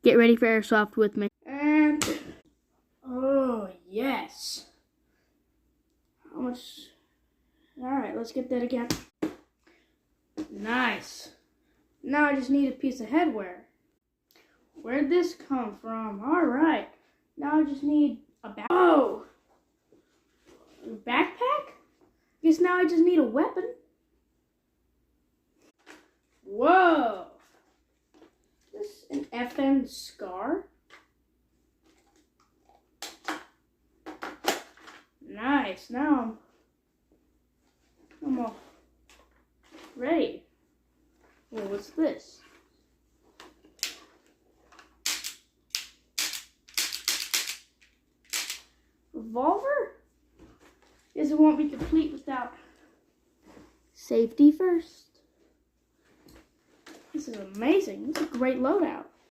Get ready for airsoft with me. And, oh, yes. How much? All right, let's get that again. Nice. Now I just need a piece of headwear. Where'd this come from? All right. Now I just need a bag. Oh! A backpack? Guess now I just need a weapon. Whoa! Is this an FN SCAR? Nice. Now I'm all ready. Well, what's this? Revolver? Guess it won't be complete without safety first. This is amazing. This is a great loadout.